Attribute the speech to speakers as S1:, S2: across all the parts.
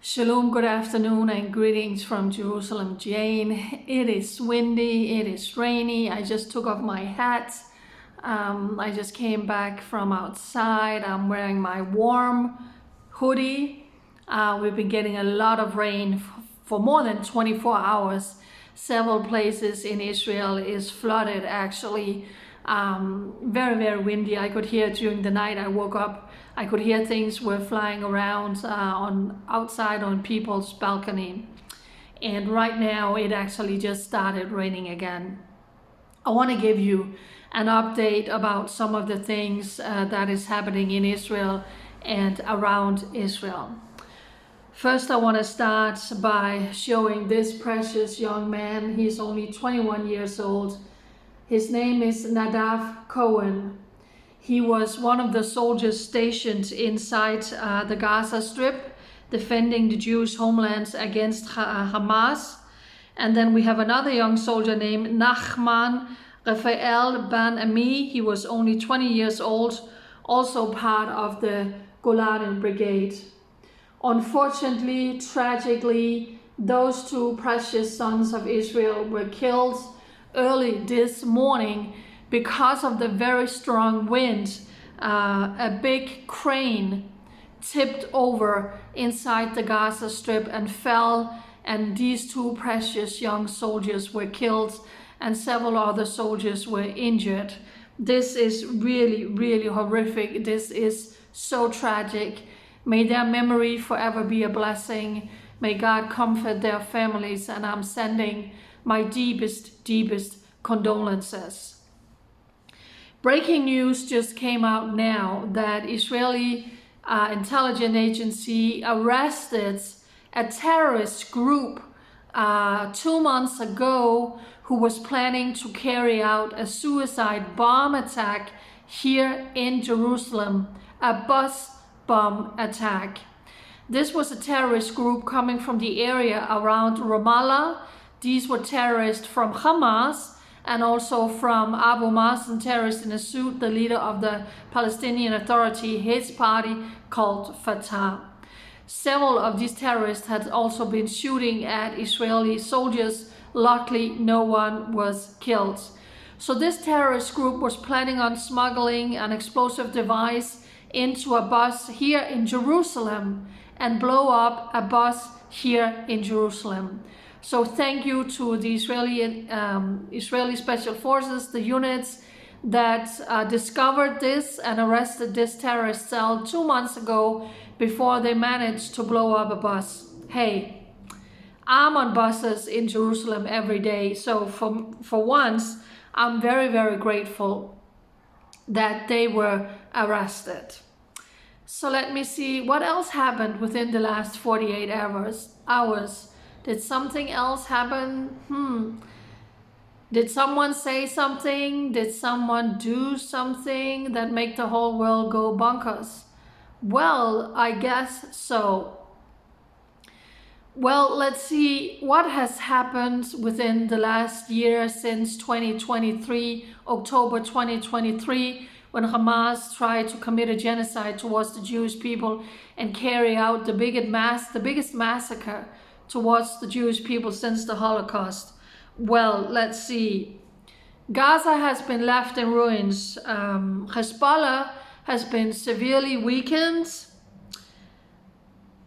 S1: Shalom, good afternoon, and greetings from Jerusalem, Jane. It is windy, it is rainy. I just took off my hat. I just came back from outside. I'm wearing my warm hoodie. We've been getting a lot of rain for more than 24 hours. Several places in Israel is flooded, actually. Very, very windy. I could hear during the night I woke up, I could hear things were flying around outside on people's balcony. And right now it actually just started raining again. I want to give you an update about some of the things that is happening in Israel and around Israel. First, I want to start by showing this precious young man. He's only 21 years old. His name is Nadav Cohen. He was one of the soldiers stationed inside the Gaza Strip, defending the Jewish homelands against Hamas. And then we have another young soldier named Nachman Rafael Ben Ami. He was only 20 years old, also part of the Golani Brigade. Unfortunately, tragically, those two precious sons of Israel were killed early this morning because of the very strong wind. A big crane tipped over inside the Gaza Strip and fell, and these two precious young soldiers were killed and several other soldiers were injured. This is really, really horrific. This is so tragic. May their memory forever be a blessing. May God comfort their families, and I'm sending my deepest, deepest condolences. Breaking news just came out now that Israeli intelligence agency arrested a terrorist group 2 months ago who was planning to carry out a suicide bomb attack here in Jerusalem, a bus bomb attack. This was a terrorist group coming from the area around Ramallah. These were terrorists from Hamas and also from Abu Mazen, terrorist in a suit, the leader of the Palestinian Authority, his party called Fatah. Several of these terrorists had also been shooting at Israeli soldiers. Luckily, no one was killed. So this terrorist group was planning on smuggling an explosive device into a bus here in Jerusalem and blow up a bus here in Jerusalem. So thank you to the Israeli Special Forces, the units that discovered this and arrested this terrorist cell 2 months ago before they managed to blow up a bus. Hey, I'm on buses in Jerusalem every day, so for once, I'm very, very grateful that they were arrested. So let me see what else happened within the last 48 hours. Did something else happen? Did someone say something? Did someone do something that make the whole world go bonkers? Well, I guess so. Well, let's see what has happened within the last year since 2023, October 2023, when Hamas tried to commit a genocide towards the Jewish people and carry out the biggest massacre towards the Jewish people since the Holocaust. Well, let's see. Gaza has been left in ruins. Hezbollah has been severely weakened.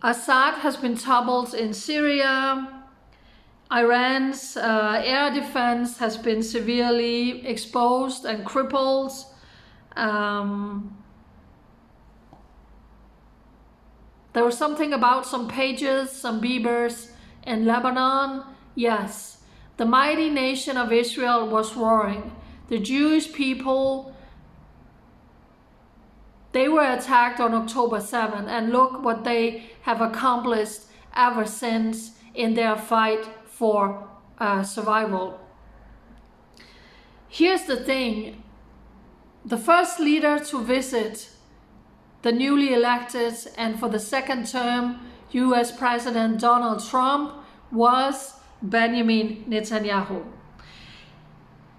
S1: Assad has been toppled in Syria. Iran's air defense has been severely exposed and crippled. There was something about some pages, some beavers in Lebanon. Yes, the mighty nation of Israel was roaring. The Jewish people, they were attacked on October 7th, and look what they have accomplished ever since in their fight for survival. Here's the thing. The first leader to visit the newly elected and for the second term US President Donald Trump was Benjamin Netanyahu.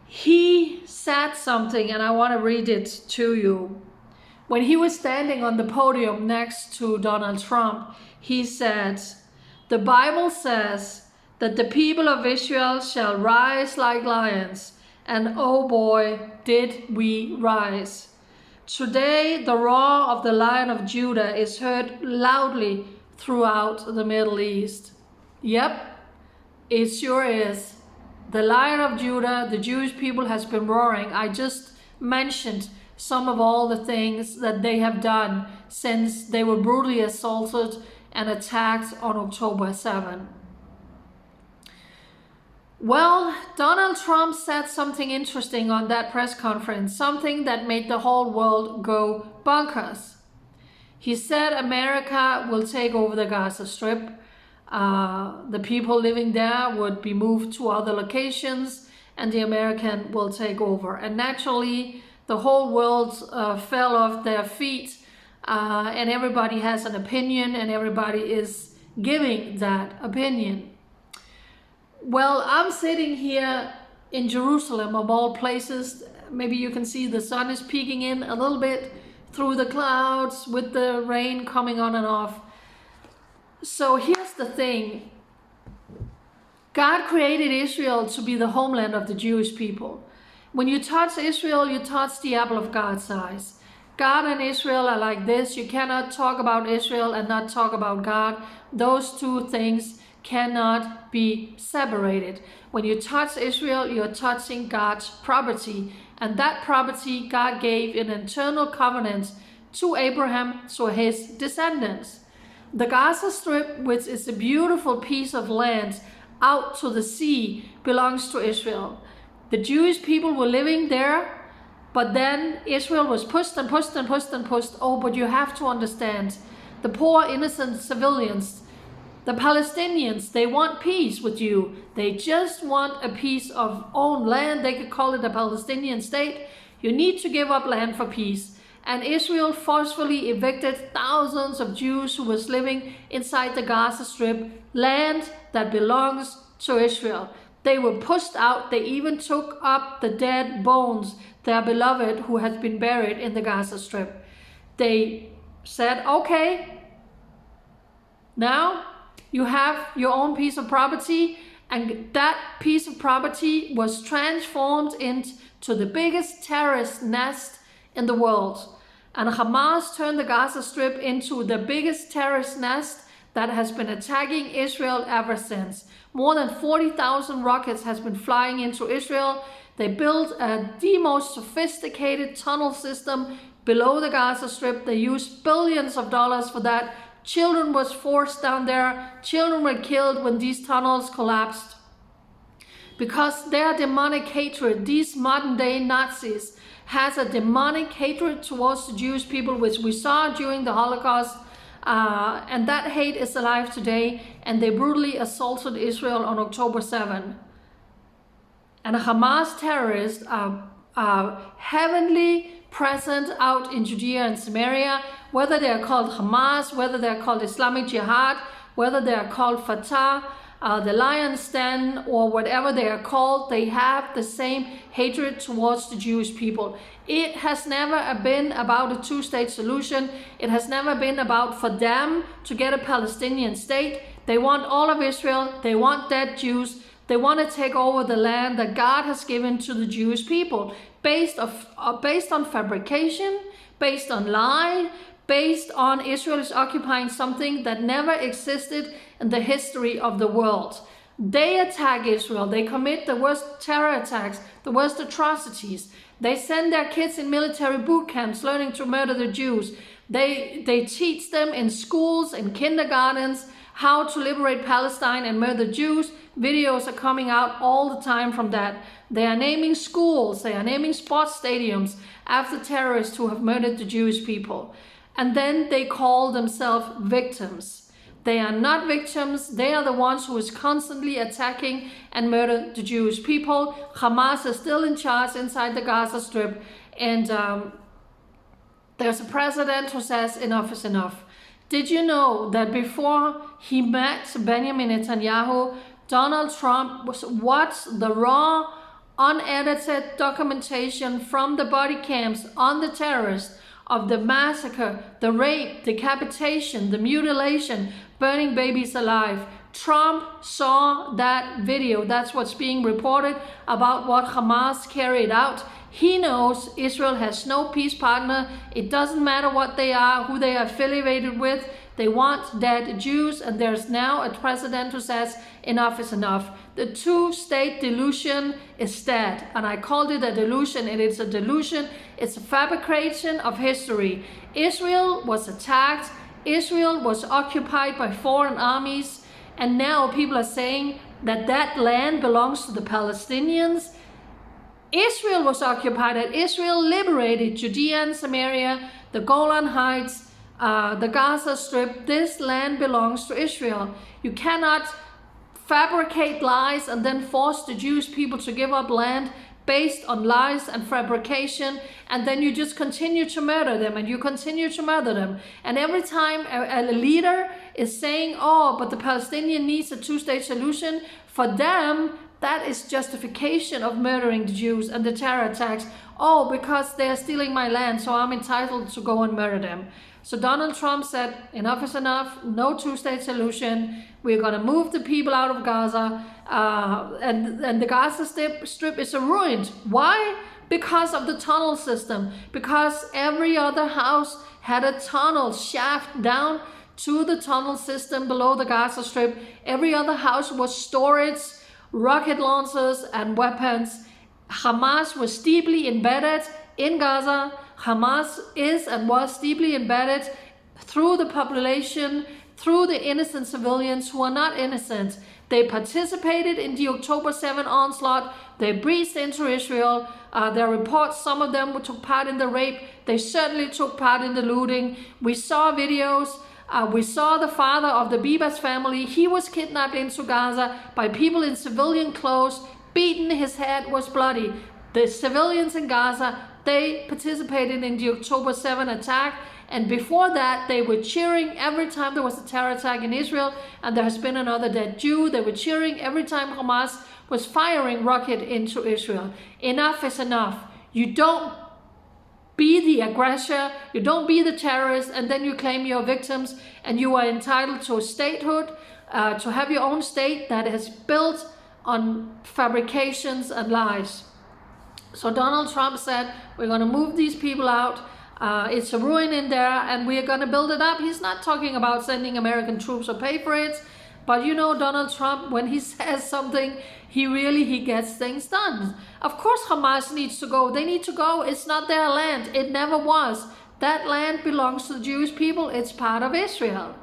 S1: He said something, and I want to read it to you. When he was standing on the podium next to Donald Trump, He said, "The Bible says that the people of Israel shall rise like lions, and oh boy, did we rise." Today, the roar of the Lion of Judah is heard loudly throughout the Middle East. Yep, it sure is. The Lion of Judah, the Jewish people, has been roaring. I just mentioned some of all the things that they have done since they were brutally assaulted and attacked on October 7. Well, Donald Trump said something interesting on that press conference, something that made the whole world go bonkers. He said America will take over the Gaza Strip. The people living there would be moved to other locations, and the American will take over. And naturally, the whole world fell off their feet, and everybody has an opinion, and everybody is giving that opinion. Well, I'm sitting here in Jerusalem, of all places. Maybe you can see the sun is peeking in a little bit through the clouds with the rain coming on and off. So here's the thing. God created Israel to be the homeland of the Jewish people. When you touch Israel, you touch the apple of God's eyes. God and Israel are like this. You cannot talk about Israel and not talk about God. Those two things cannot be separated. When you touch Israel, you're touching God's property, and that property God gave in eternal covenant to Abraham, to his descendants. The Gaza Strip, which is a beautiful piece of land out to the sea, belongs to Israel. The Jewish people were living there, but then Israel was pushed and pushed and pushed and pushed. Oh, but you have to understand, the poor innocent civilians, the Palestinians, they want peace with you. They just want a piece of own land. They could call it a Palestinian state. You need to give up land for peace. And Israel forcefully evicted thousands of Jews who was living inside the Gaza Strip, land that belongs to Israel. They were pushed out. They even took up the dead bones, their beloved who had been buried in the Gaza Strip. They said, okay, now you have your own piece of property, and that piece of property was transformed into the biggest terrorist nest in the world. And Hamas turned the Gaza Strip into the biggest terrorist nest that has been attacking Israel ever since. More than 40,000 rockets has been flying into Israel. They built the most sophisticated tunnel system below the Gaza Strip. They used billions of dollars for that. Children was forced down there. Children were killed when these tunnels collapsed. Because their demonic hatred, these modern day Nazis, has a demonic hatred towards the Jewish people, which we saw during the Holocaust. And that hate is alive today. And they brutally assaulted Israel on October 7. And Hamas terrorists are heavenly present out in Judea and Samaria, whether they are called Hamas, whether they are called Islamic Jihad, whether they are called Fatah, the Lion's Den, or whatever they are called, they have the same hatred towards the Jewish people. It has never been about a two-state solution. It has never been about for them to get a Palestinian state. They want all of Israel. They want dead Jews. They want to take over the land that God has given to the Jewish people, based on fabrication, based on lie, based on Israel is occupying something that never existed in the history of the world. They attack Israel. They commit the worst terror attacks, the worst atrocities. They send their kids in military boot camps learning to murder the Jews. They teach them in schools, in kindergartens, how to liberate Palestine and murder Jews. Videos are coming out all the time from that. They are naming schools, they are naming sports stadiums after terrorists who have murdered the Jewish people. And then they call themselves victims. They are not victims. They are the ones who is constantly attacking and murder the Jewish people. Hamas is still in charge inside the Gaza Strip. And there's a president who says enough is enough. Did you know that before he met Benjamin Netanyahu, Donald Trump watched the raw, unedited documentation from the body cams on the terrorists of the massacre, the rape, decapitation, the mutilation, burning babies alive. Trump saw that video. That's what's being reported about what Hamas carried out. He knows Israel has no peace partner. It doesn't matter what they are, who they are affiliated with. They want dead Jews, and there's now a president who says enough is enough. The two-state delusion is dead, and I called it a delusion, and it's a delusion. It's a fabrication of history. Israel was attacked. Israel was occupied by foreign armies, and now people are saying that that land belongs to the Palestinians. Israel was occupied, and Israel liberated Judea and Samaria, the Golan Heights, the Gaza Strip. This land belongs to Israel. You cannot fabricate lies and then force the Jewish people to give up land based on lies and fabrication, and then you just continue to murder them, and you continue to murder them. And every time a leader is saying, oh, but the Palestinian needs a two-state solution, for them, that is justification of murdering the Jews and the terror attacks. Oh, because they're stealing my land, so I'm entitled to go and murder them. So Donald Trump said, enough is enough, no two-state solution. We're going to move the people out of Gaza. And the Gaza Strip is ruined. Why? Because of the tunnel system. Because every other house had a tunnel shaft down to the tunnel system below the Gaza Strip. Every other house was storage, rocket launchers, and weapons. Hamas was deeply embedded in Gaza. Hamas is and was deeply embedded through the population, through the innocent civilians who are not innocent. They participated in the October 7 onslaught. They breached into Israel. There are reports some of them took part in the rape. They certainly took part in the looting. We saw videos. We saw the father of the Bibas family. He was kidnapped into Gaza by people in civilian clothes, beaten. His head was bloody. The civilians in Gaza, they participated in the October 7 attack, and before that they were cheering every time there was a terror attack in Israel and there has been another dead Jew. They were cheering every time Hamas was firing rocket into Israel. Enough is enough. You don't be the aggressor, you don't be the terrorist, and then you claim you're victims and you are entitled to a statehood, to have your own state that is built on fabrications and lies. So Donald Trump said, we're going to move these people out. It's a ruin in there, and we're going to build it up. He's not talking about sending American troops or pay for it. But you know, Donald Trump, when he says something, he gets things done. Of course, Hamas needs to go. They need to go. It's not their land. It never was. That land belongs to the Jewish people. It's part of Israel.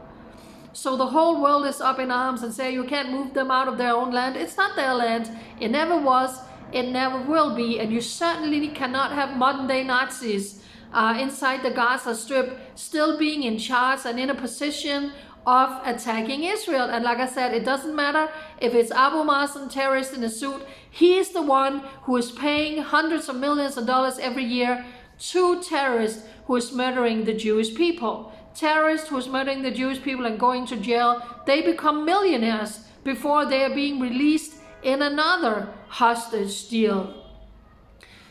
S1: So the whole world is up in arms and say you can't move them out of their own land. It's not their land. It never was. It never will be, and you certainly cannot have modern-day Nazis inside the Gaza Strip still being in charge and in a position of attacking Israel. And like I said, it doesn't matter if it's Abu Mazen, terrorist in a suit. He is the one who is paying hundreds of millions of dollars every year to terrorists who is murdering the Jewish people. Terrorists who is murdering the Jewish people and going to jail, they become millionaires before they are being released in another hostage deal.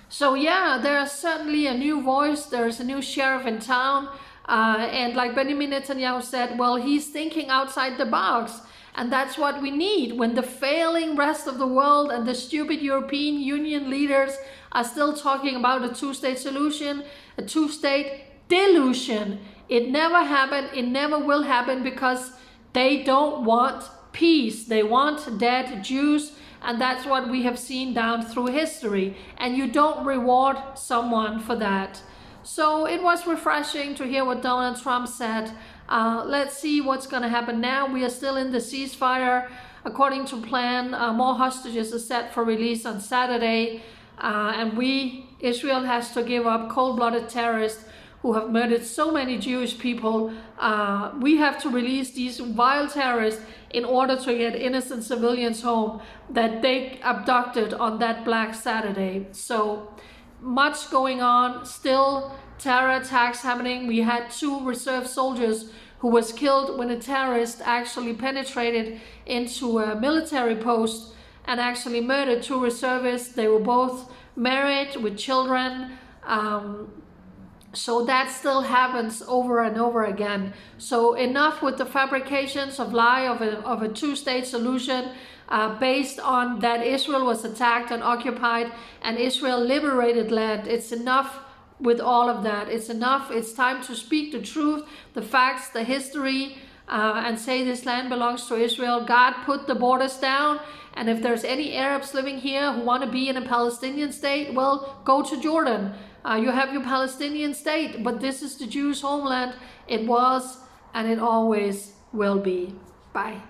S1: So yeah, there's certainly a new voice. There's a new sheriff in town. And like Benjamin Netanyahu said, well, he's thinking outside the box. And that's what we need when the failing rest of the world and the stupid European Union leaders are still talking about a two-state solution, a two-state delusion. It never happened. It never will happen because they don't want peace. They want dead Jews, and that's what we have seen down through history. And you don't reward someone for that. So it was refreshing to hear what Donald Trump said. Let's see what's going to happen now. We are still in the ceasefire. According to plan, more hostages are set for release on Saturday. And Israel has to give up cold-blooded terrorists who have murdered so many Jewish people. We have to release these vile terrorists in order to get innocent civilians home that they abducted on that Black Saturday. So much going on, still terror attacks happening. We had 2 reserve soldiers who was killed when a terrorist actually penetrated into a military post and actually murdered 2 reservists. They were both married with children. So that still happens over and over again. So enough with the fabrications of lie of a two-state solution based on that Israel was attacked and occupied and Israel liberated land. It's enough with all of that. It's enough. It's time to speak the truth, the facts, the history, and say this land belongs to Israel. God put the borders down, and if there's any Arabs living here who want to be in a Palestinian state, well, go to Jordan. You have your Palestinian state, but this is the Jews' homeland. It was, and it always will be. Bye.